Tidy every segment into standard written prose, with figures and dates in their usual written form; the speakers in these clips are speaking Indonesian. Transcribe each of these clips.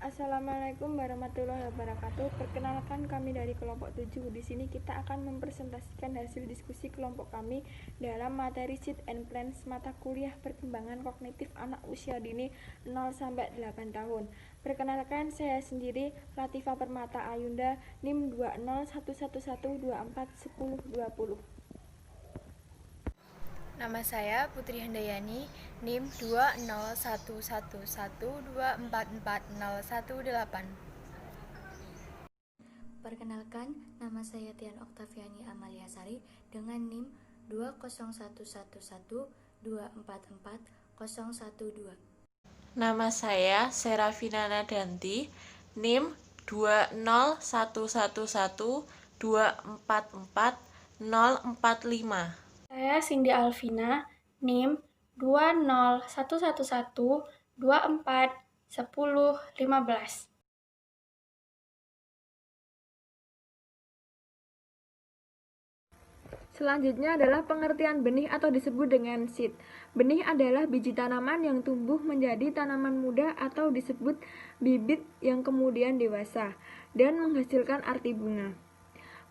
Assalamualaikum warahmatullahi wabarakatuh. Perkenalkan, kami dari kelompok 7. Di sini kita akan mempresentasikan hasil diskusi kelompok kami dalam materi Seed and Plans mata kuliah perkembangan kognitif anak usia dini 0-8 tahun. Perkenalkan, saya sendiri Latifah Permata Ayunda, NIM 20111241020. Nama saya Putri Handayani, NIM 20111244018. Perkenalkan, nama saya Tian Oktaviani Amaliasari dengan NIM 20111244012. Nama saya Serafina Nadanti, NIM 20111244045. Saya Cindy Alvina, NIM 20111241015. Selanjutnya adalah pengertian benih atau disebut dengan seed. Benih adalah biji tanaman yang tumbuh menjadi tanaman muda atau disebut bibit yang kemudian dewasa dan menghasilkan arti bunga.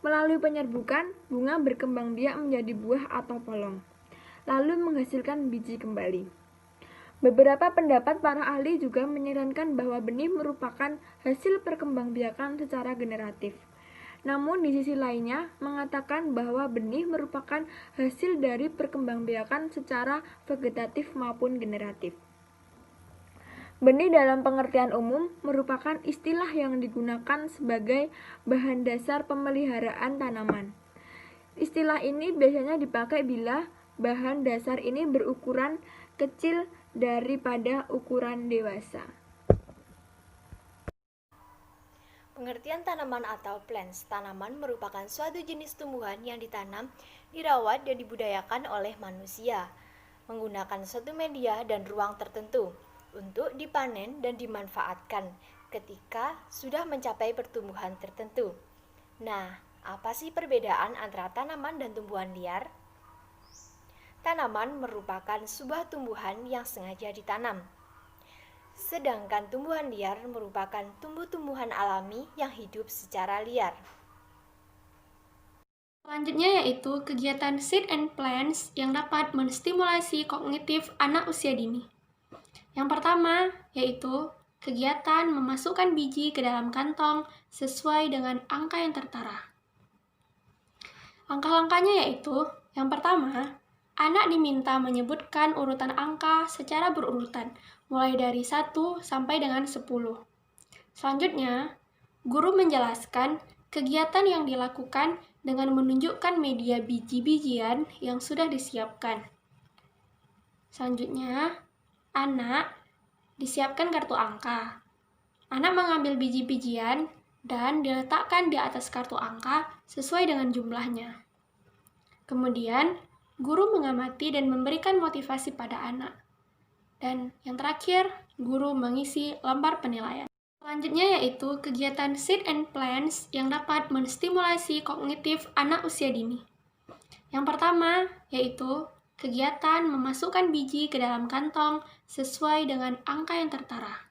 Melalui penyerbukan, bunga berkembang biak menjadi buah atau polong, lalu menghasilkan biji kembali. Beberapa pendapat para ahli juga menyarankan bahwa benih merupakan hasil perkembangbiakan secara generatif. Namun di sisi lainnya mengatakan bahwa benih merupakan hasil dari perkembangbiakan secara vegetatif maupun generatif. Benih dalam pengertian umum merupakan istilah yang digunakan sebagai bahan dasar pemeliharaan tanaman. Istilah ini biasanya dipakai bila bahan dasar ini berukuran kecil daripada ukuran dewasa. Pengertian tanaman atau plants. Tanaman merupakan suatu jenis tumbuhan yang ditanam, dirawat, dan dibudayakan oleh manusia, menggunakan suatu media dan ruang tertentu untuk dipanen dan dimanfaatkan ketika sudah mencapai pertumbuhan tertentu. Nah, apa sih perbedaan antara tanaman dan tumbuhan liar? Tanaman merupakan sebuah tumbuhan yang sengaja ditanam. Sedangkan tumbuhan liar merupakan tumbuh-tumbuhan alami yang hidup secara liar. Selanjutnya yaitu kegiatan Seed and Plants yang dapat menstimulasi kognitif anak usia dini. Yang pertama yaitu kegiatan memasukkan biji ke dalam kantong sesuai dengan angka yang tertara. Langkah-langkahnya yaitu, yang pertama, anak diminta menyebutkan urutan angka secara berurutan, mulai dari 1 sampai dengan 10. Selanjutnya, guru menjelaskan kegiatan yang dilakukan dengan menunjukkan media biji-bijian yang sudah disiapkan. Selanjutnya, anak disiapkan kartu angka. Anak mengambil biji-bijian dan diletakkan di atas kartu angka sesuai dengan jumlahnya. Kemudian, guru mengamati dan memberikan motivasi pada anak. Dan yang terakhir, guru mengisi lembar penilaian. Selanjutnya yaitu kegiatan Seed and Plants yang dapat menstimulasi kognitif anak usia dini. Yang pertama yaitu kegiatan memasukkan biji ke dalam kantong sesuai dengan angka yang tertara.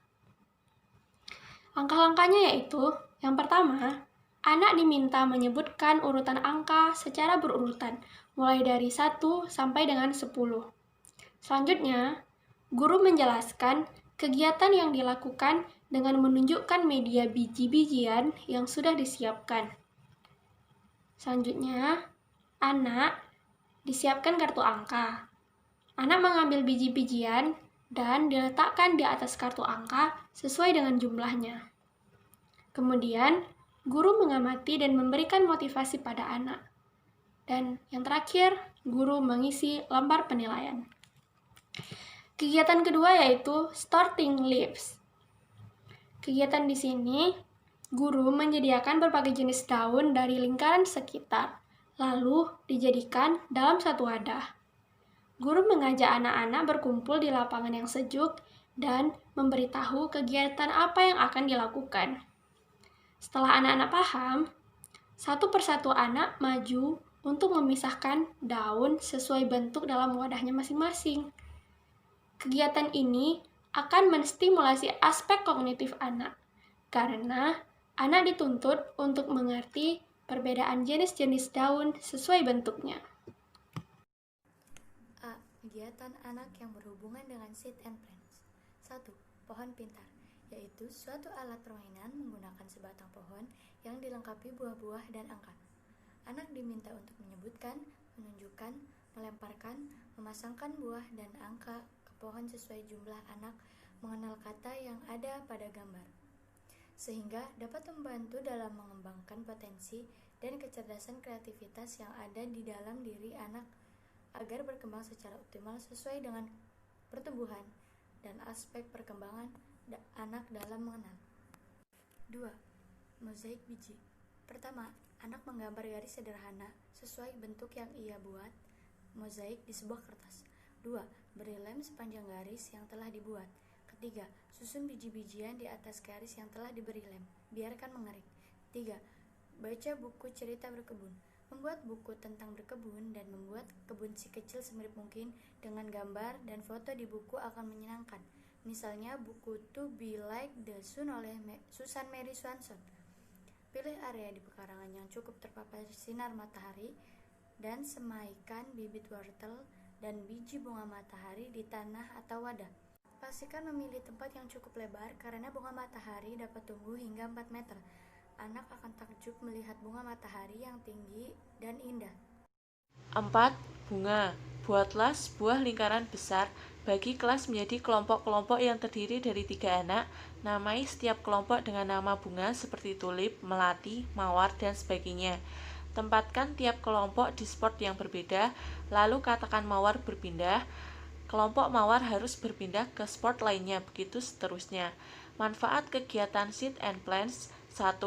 Langkah-langkahnya yaitu, yang pertama, anak diminta menyebutkan urutan angka secara berurutan, mulai dari 1 sampai dengan 10. Selanjutnya, guru menjelaskan kegiatan yang dilakukan dengan menunjukkan media biji-bijian yang sudah disiapkan. Selanjutnya, anak disiapkan kartu angka. Anak mengambil biji-bijian dan diletakkan di atas kartu angka sesuai dengan jumlahnya. Kemudian, guru mengamati dan memberikan motivasi pada anak. Dan yang terakhir, guru mengisi lembar penilaian. Kegiatan kedua yaitu Starting Leaves. Kegiatan di sini, guru menyediakan berbagai jenis daun dari lingkaran sekitar, lalu dijadikan dalam satu wadah. Guru mengajak anak-anak berkumpul di lapangan yang sejuk dan memberitahu kegiatan apa yang akan dilakukan. Setelah anak-anak paham, satu persatu anak maju untuk memisahkan daun sesuai bentuk dalam wadahnya masing-masing. Kegiatan ini akan menstimulasi aspek kognitif anak, karena anak dituntut untuk mengerti perbedaan jenis-jenis daun sesuai bentuknya. A. Kegiatan anak yang berhubungan dengan seed and plants. 1. Pohon pintar, yaitu suatu alat permainan menggunakan sebatang pohon yang dilengkapi buah-buah dan angka. Anak diminta untuk menyebutkan, menunjukkan, melemparkan, memasangkan buah dan angka ke pohon sesuai jumlah anak mengenal kata yang ada pada gambar, sehingga dapat membantu dalam mengembangkan potensi dan kecerdasan kreativitas yang ada di dalam diri anak agar berkembang secara optimal sesuai dengan pertumbuhan dan aspek perkembangan anak dalam mengenal. 2. Mozaik biji. Pertama, anak menggambar garis sederhana sesuai bentuk yang ia buat mozaik di sebuah kertas. 2. Beri lem sepanjang garis yang telah dibuat. Ketiga, susun biji-bijian di atas garis yang telah diberi lem. Biarkan mengering. 3. Baca buku cerita berkebun. Membuat buku tentang berkebun dan membuat kebun si kecil semirip mungkin dengan gambar dan foto di buku akan menyenangkan. Misalnya buku To Be Like the Sun oleh Susan Mary Swanson. Pilih area di pekarangan yang cukup terpapar sinar matahari dan semaikan bibit wortel dan biji bunga matahari di tanah atau wadah. Pastikan memilih tempat yang cukup lebar karena bunga matahari dapat tumbuh hingga 4 meter. Anak akan takjub melihat bunga matahari yang tinggi dan indah. 4. Bunga. Buatlah sebuah lingkaran besar, bagi kelas menjadi kelompok-kelompok yang terdiri dari 3 anak. Namai setiap kelompok dengan nama bunga seperti tulip, melati, mawar, dan sebagainya. Tempatkan tiap kelompok di spot yang berbeda, lalu katakan mawar berpindah, kelompok mawar harus berpindah ke spot lainnya, begitu seterusnya. Manfaat kegiatan seed and plants. 1.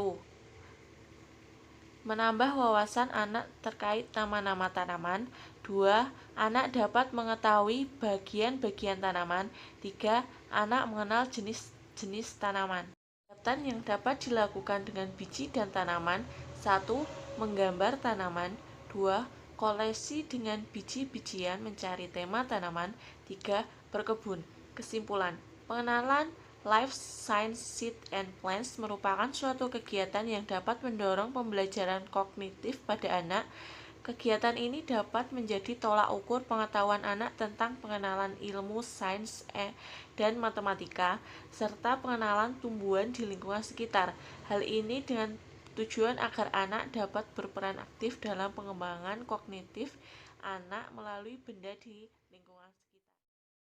Menambah wawasan anak terkait nama-nama tanaman. 2. Anak dapat mengetahui bagian-bagian tanaman. 3. Anak mengenal jenis-jenis tanaman. Kegiatan yang dapat dilakukan dengan biji dan tanaman. 1. Menggambar tanaman. 2. Koleksi dengan biji-bijian mencari tema tanaman. 3. Berkebun. Kesimpulan, pengenalan Life Science Seed and Plants merupakan suatu kegiatan yang dapat mendorong pembelajaran kognitif pada anak. Kegiatan ini dapat menjadi tolak ukur pengetahuan anak tentang pengenalan ilmu sains dan matematika, serta pengenalan tumbuhan di lingkungan sekitar. Hal ini dengan tujuan agar anak dapat berperan aktif dalam pengembangan kognitif anak melalui benda di